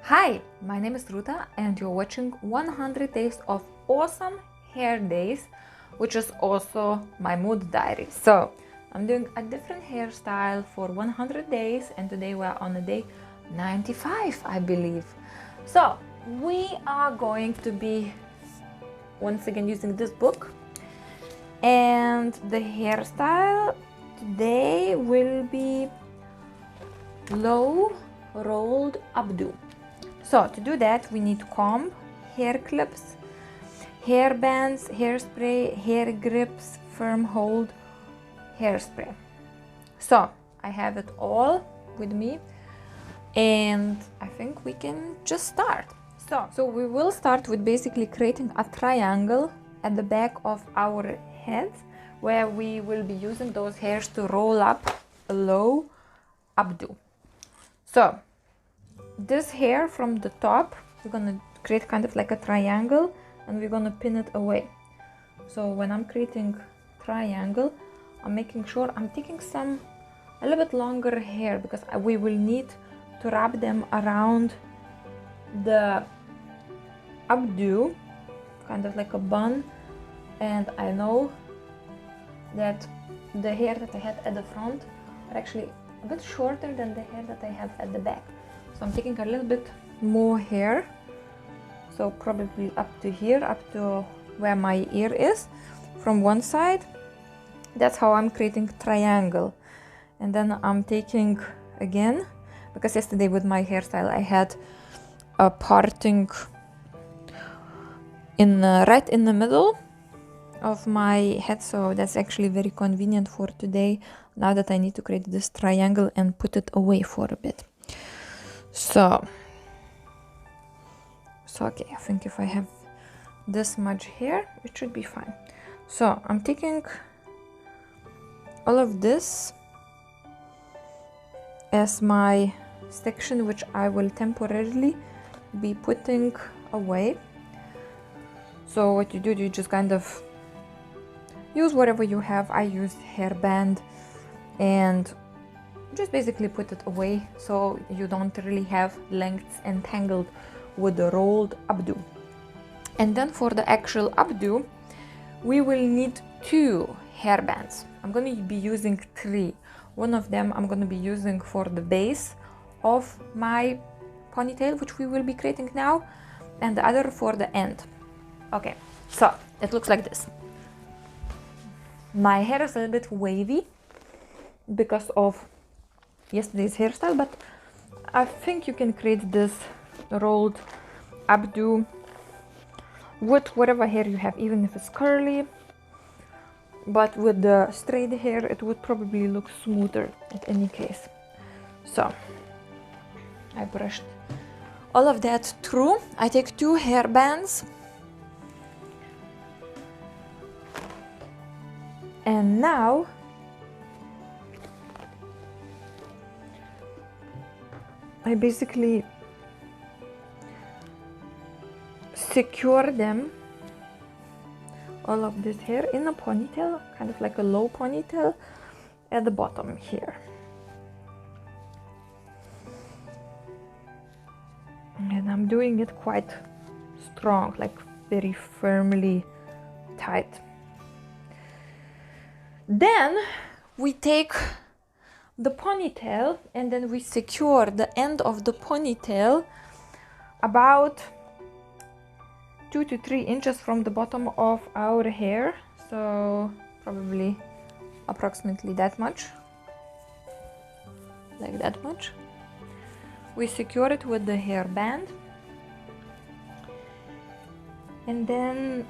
Hi, my name is Ruta and you're watching 100 days of awesome hair days, which is also my mood diary. So I'm doing a different hairstyle for 100 days and today we're on a day 95, I believe. So we are going to be once again using this book, and the hairstyle today will be low rolled updo. So to do that, we need comb, hair clips, hair bands, hairspray, hair grips, firm hold, hairspray. So I have it all with me and I think we can just start. So we will start with basically creating a triangle at the back of our heads where we will be using those hairs to roll up a low updo. So this hair from the top, we're gonna create kind of like a triangle and we're gonna pin it away. So when I'm creating triangle, I'm making sure I'm taking a little bit longer hair because we will need to wrap them around the updo, kind of like a bun. And I know that the hair that I had at the front are actually a bit shorter than the hair that I have at the back. So I'm taking a little bit more hair, so probably up to here, up to where my ear is from one side. That's how I'm creating triangle. And then I'm taking again, because yesterday with my hairstyle I had a parting in right in the middle of my head, so that's actually very convenient for today now that I need to create this triangle and put it away for a bit. So okay, I think if I have this much hair, it should be fine. So I'm taking all of this as my section, which I will temporarily be putting away. So what you do, you just kind of use whatever you have. I use hairband and just basically put it away so you don't really have lengths entangled with the rolled updo. And then for the actual updo, we will need 2 hairbands. I'm going to be using 3. One of them I'm going to be using for the base of my ponytail, which we will be creating now, and the other for the end. Okay, so it looks like this. My hair is a little bit wavy because of yesterday's hairstyle, but I think you can create this rolled updo with whatever hair you have, even if it's curly. But with the straight hair, it would probably look smoother in any case. So I brushed all of that through. I take 2 hair bands. And now I basically secure them, all of this hair, in a ponytail, kind of like a low ponytail at the bottom here. And I'm doing it quite strong, like very firmly tight. Then we take the ponytail and then we secure the end of the ponytail about 2 to 3 inches from the bottom of our hair, so probably approximately that much, like that much. We secure it with the hair band and then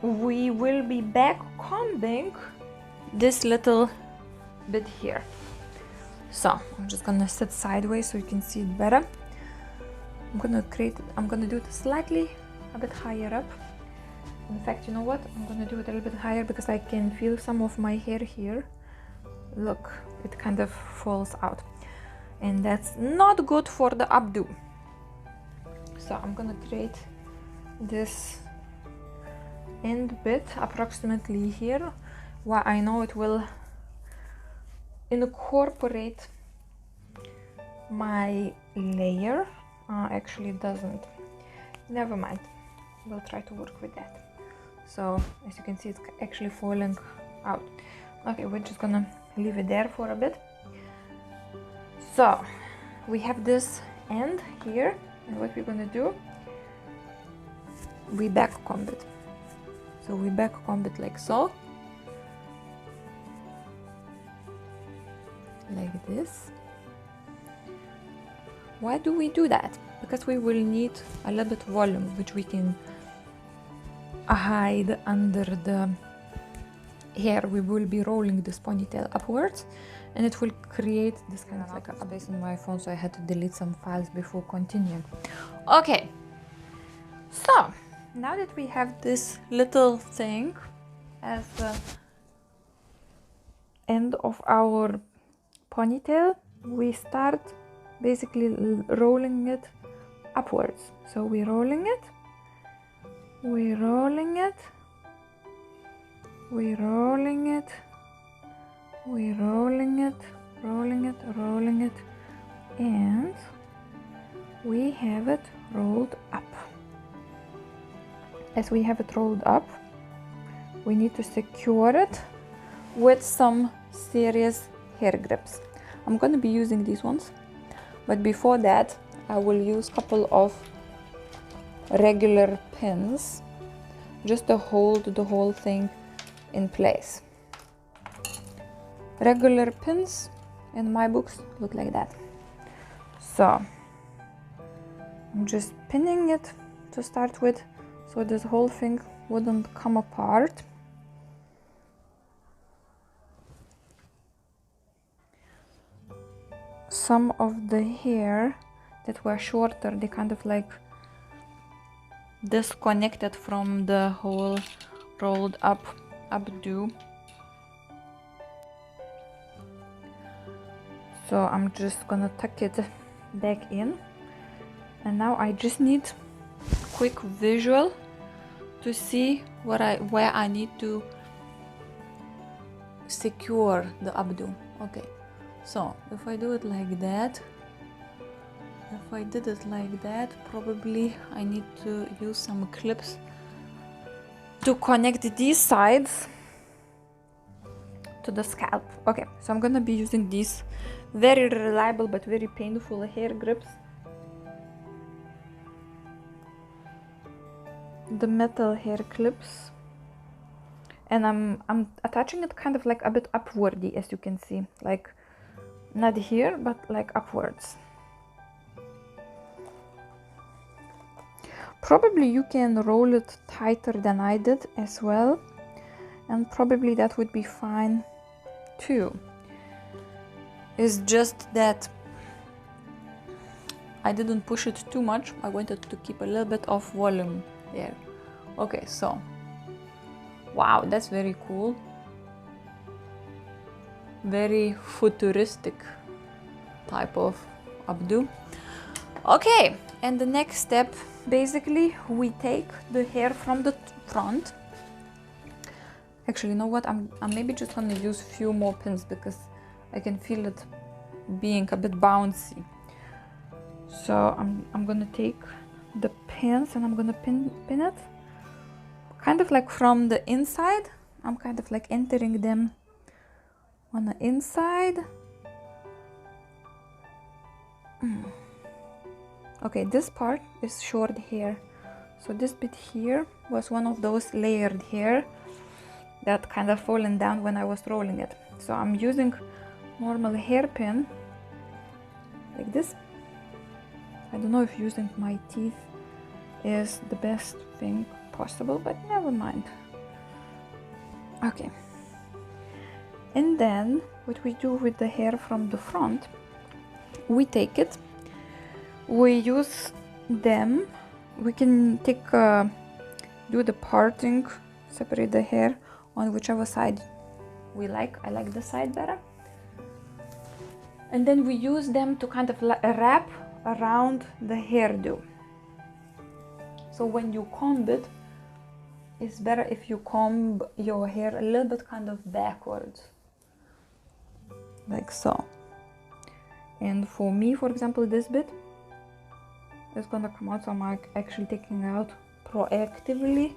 we will be back combing this little bit here. So I'm just gonna sit sideways so you can see it better. I'm gonna do it slightly a bit higher up. In fact, you know what? I'm gonna do it a little bit higher because I can feel some of my hair here. Look, it kind of falls out. And that's not good for the updo. So I'm gonna create this end bit approximately here, where I know it will incorporate my layer Actually it doesn't. Never mind. We'll try to work with that. So as you can see, it's actually falling out. Okay, we're just gonna leave it there for a bit. So we have this end here, and what we're gonna do, we back comb it. So we back comb it like so, like this. Why do we do that? Because we will need a little bit volume, which we can hide under the hair. We will be rolling this ponytail upwards, and it will create this kind of like a space on my phone, so I had to delete some files before continuing. Okay, so now that we have this little thing as the end of our ponytail, we start basically rolling it upwards. So we're rolling it, we're rolling it, we're rolling it, we're rolling it, rolling it, rolling it, and we have it rolled up. As we have it rolled up, we need to secure it with some serious hair grips. I'm going to be using these ones, but before that I will use a couple of regular pins just to hold the whole thing in place. Regular pins in my books look like that. So I'm just pinning it to start with, so this whole thing wouldn't come apart. Some of the hair that were shorter, they kind of like disconnected from the whole rolled up updo. So I'm just gonna tuck it back in, and now I just need quick visual to see where I need to secure the updo. Okay, so if I do it like that, if I did it like that, probably I need to use some clips to connect these sides to the scalp. Okay, so I'm gonna be using these very reliable but very painful hair grips. The metal hair clips, and I'm attaching it kind of like a bit upwardy, as you can see, like not here but like upwards. Probably you can roll it tighter than I did as well, and probably that would be fine too. It's just that I didn't push it too much. I wanted to keep a little bit of volume there. Okay, so wow, that's very cool, very futuristic type of updo. Okay, and the next step, basically we take the hair from the front. Actually, you know what, I'm maybe just gonna use a few more pins because I can feel it being a bit bouncy. So I'm gonna take the pins and I'm gonna pin it kind of like from the inside. I'm kind of like entering them on the inside. Okay, this part is short hair, so this bit here was one of those layered hair that kind of fallen down when I was rolling it. So I'm using normal hairpin like this. I don't know if using my teeth is the best thing possible, but never mind. Okay, and then what we do with the hair from the front, we take it, we use them, we can take do the parting, separate the hair on whichever side we like. I like this side better, and then we use them to kind of wrap around the hairdo. So when you comb it, it's better if you comb your hair a little bit kind of backwards, like so. And for me, for example, this bit, it's gonna come out, so I'm actually taking out proactively,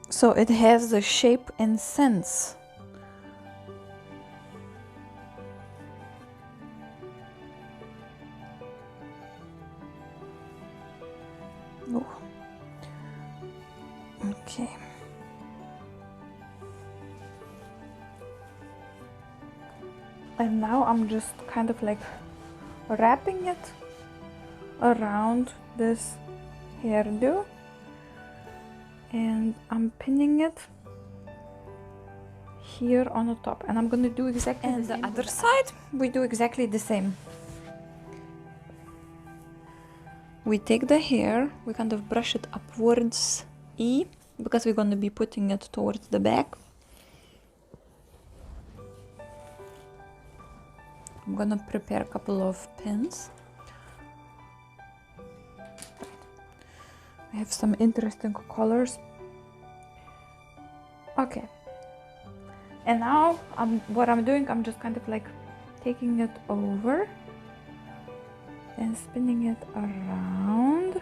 so it has the shape and sense. Oh. Okay. And now I'm just kind of like wrapping it around this hairdo, and I'm pinning it here on the top, and I'm gonna do exactly the same. And the other side, we do exactly the same. We take the hair, we kind of brush it upwards E, because we're gonna be putting it towards the back. I'm gonna prepare a couple of pins. I have some interesting colors. Okay. And now what I'm doing, I'm just kind of like taking it over and spinning it around.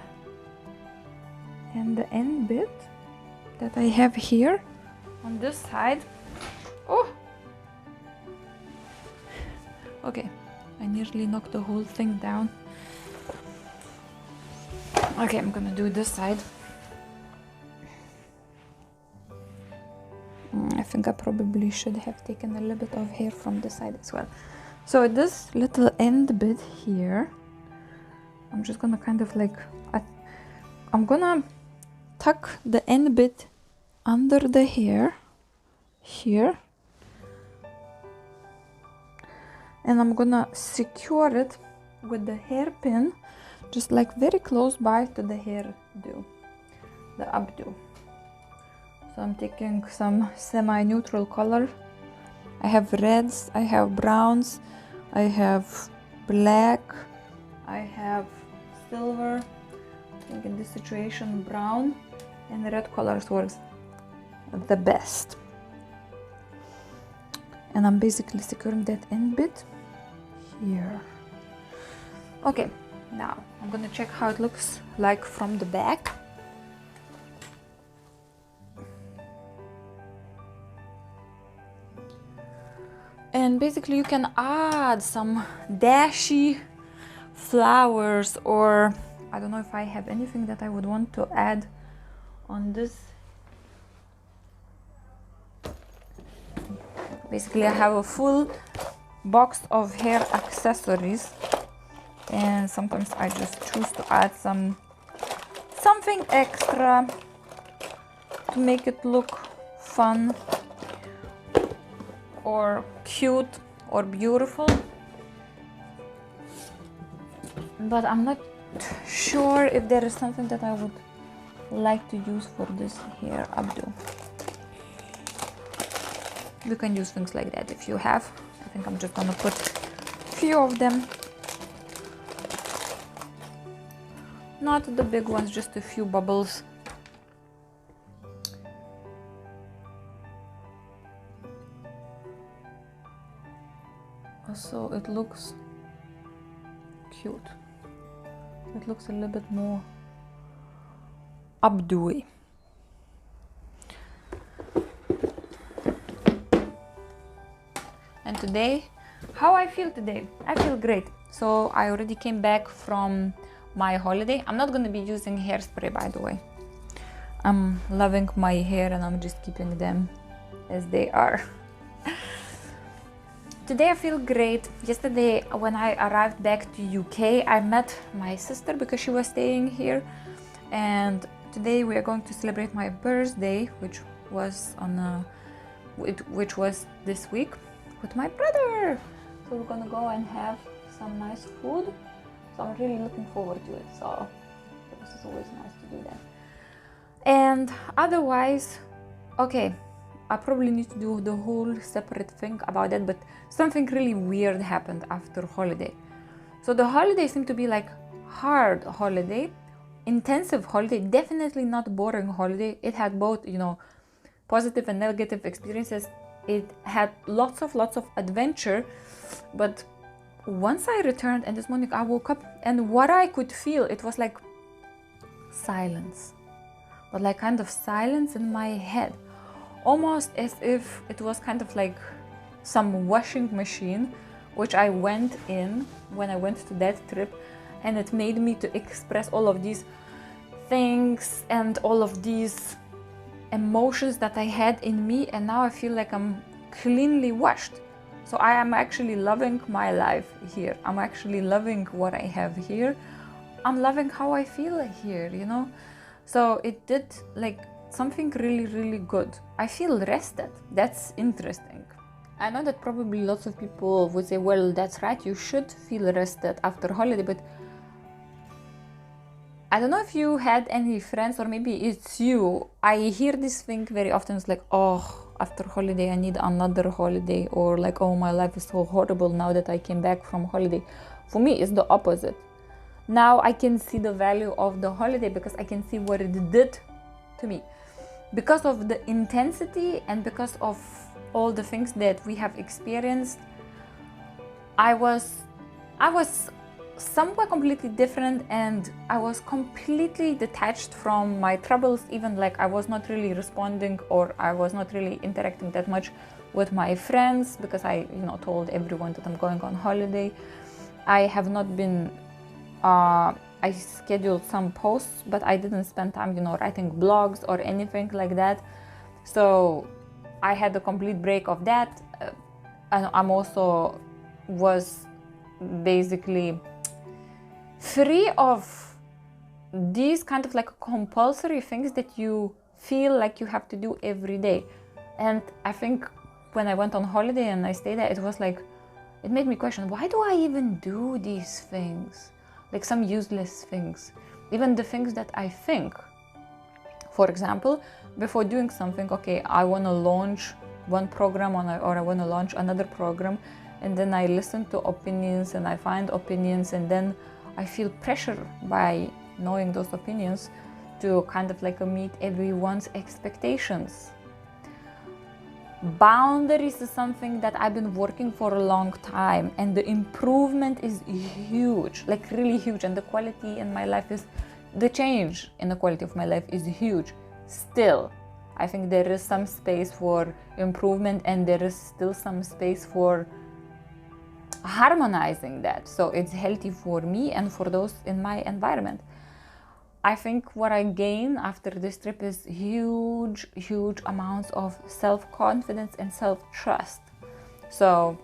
And the end bit that I have here on this side. Oh! Okay, I nearly knocked the whole thing down. Okay, I'm gonna do this side. I think I probably should have taken a little bit of hair from this side as well. So this little end bit here, I'm just gonna kind of like, I'm gonna tuck the end bit under the hair here, and I'm gonna secure it with the hairpin just like very close by to the hairdo, the updo. So I'm taking some semi-neutral color. I have reds, I have browns, I have black, I have silver. I think in this situation brown and red colors works the best. And I'm basically securing that end bit here. Okay, now I'm gonna check how it looks like from the back. And basically you can add some dashy flowers, or I don't know if I have anything that I would want to add on this. Basically I have a full box of hair accessories, and sometimes I just choose to add something extra to make it look fun or cute or beautiful. But I'm not sure if there is something that I would like to use for this hair updo. You can use things like that if you have. I think I'm just gonna put a few of them. Not the big ones, just a few bubbles. So it looks cute. It looks a little bit more updo-y. And today, how I feel today? I feel great. So I already came back from my holiday. I'm not gonna be using hairspray, by the way. I'm loving my hair and I'm just keeping them as they are. Today I feel great. Yesterday when I arrived back to UK, I met my sister because she was staying here, and today we are going to celebrate my birthday, which was this week, with my brother. So we're gonna go and have some nice food. So I'm really looking forward to it. So this is always nice to do that. And otherwise, okay, I probably need to do the whole separate thing about that, but something really weird happened after holiday. So the holiday seemed to be like hard holiday, intensive holiday, definitely not boring holiday. It had both, you know, positive and negative experiences. It had lots of adventure, but once I returned, and this morning I woke up, and what I could feel, it was like silence, but like kind of silence in my head, almost as if it was kind of like some washing machine which I went in when I went to that trip, and it made me to express all of these things and all of these emotions that I had in me, and now I feel like I'm cleanly washed. So I am actually loving my life here. I'm actually loving what I have here. I'm loving how I feel here, you know? So it did like something really, really good. I feel rested. That's interesting. I know that probably lots of people would say, well, that's right, you should feel rested after holiday, but I don't know if you had any friends, or maybe it's you. I hear this thing very often. It's like, oh, after holiday, I need another holiday. Or like, oh, my life is so horrible now that I came back from holiday. For me, it's the opposite. Now I can see the value of the holiday because I can see what it did to me. Because of the intensity and because of all the things that we have experienced, I was somewhere completely different, and I was completely detached from my troubles. Even like I was not really responding, or I was not really interacting that much with my friends because I told everyone that I'm going on holiday. I have not been I scheduled some posts, but I didn't spend time writing blogs or anything like that. So I had a complete break of that, and I'm also was basically free of these kind of like compulsory things that you feel like you have to do every day. And I think when I went on holiday and I stayed there, it was like, it made me question, why do I even do these things? Like some useless things, even the things that I think. For example, before doing something, okay, I want to launch one program or I want to launch another program, and then I listen to opinions and I find opinions, and then I feel pressure by knowing those opinions to kind of like meet everyone's expectations. Boundaries is something that I've been working for a long time, and the improvement is huge, like really huge, and the quality in my life is, the change in the quality of my life is huge. Still, I think there is some space for improvement, and there is still some space for harmonizing that, so it's healthy for me and for those in my environment. I think what I gain after this trip is huge amounts of self-confidence and self-trust. So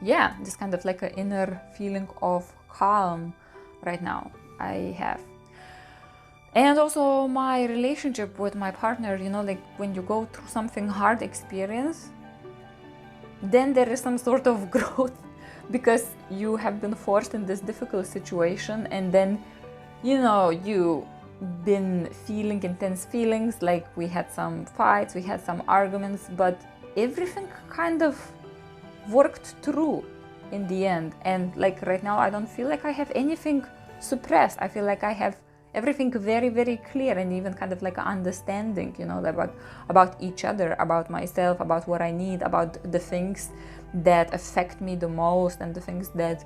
yeah, this kind of like an inner feeling of calm right now I have. And also my relationship with my partner, like when you go through something hard experience, then there is some sort of growth because you have been forced in this difficult situation, and then you've been feeling intense feelings, like we had some fights, we had some arguments, but everything kind of worked through in the end. And like right now, I don't feel like I have anything suppressed. I feel like I have everything very, very clear, and even kind of like an understanding, about each other, about myself, about what I need, about the things that affect me the most, and the things that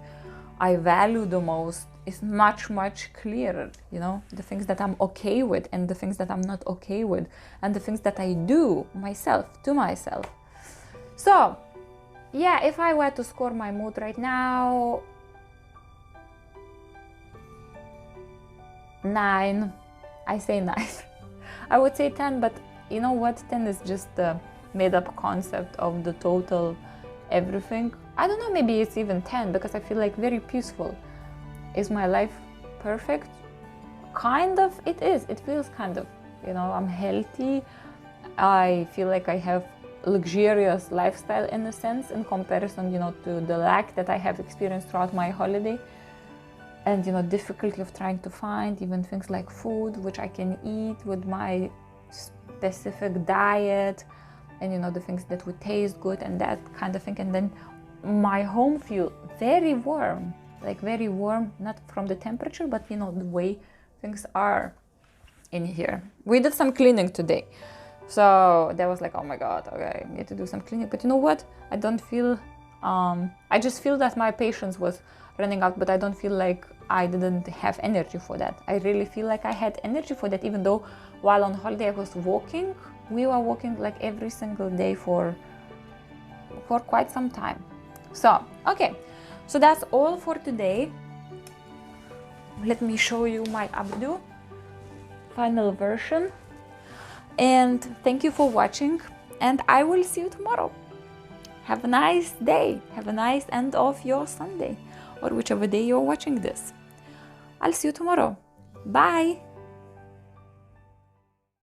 I value the most is much clearer, the things that I'm okay with and the things that I'm not okay with, and the things that I do to myself. So yeah, if I were to score my mood right now, 9. I say 9. I would say 10, but you know what, 10 is just a made up concept of the total everything. I don't know, maybe it's even 10 because I feel like very peaceful. Is my life perfect? Kind of, it is. It feels kind of, I'm healthy. I feel like I have luxurious lifestyle in a sense in comparison, to the lack that I have experienced throughout my holiday. And, difficulty of trying to find even things like food, which I can eat with my specific diet, and, the things that would taste good and that kind of thing. And then my home feel very warm, not from the temperature, but the way things are in here. We did some cleaning today, so that was like, oh my god, okay, I need to do some cleaning. But you know what, I don't feel I just feel that my patience was running out, but I don't feel like I didn't have energy for that. I really feel like I had energy for that, even though while on holiday I was walking. We were walking like every single day for quite some time. So, okay, so that's all for today. Let me show you my Updo final version. And thank you for watching, and I will see you tomorrow. Have a nice day. Have a nice end of your Sunday, or whichever day you're watching this. I'll see you tomorrow. Bye.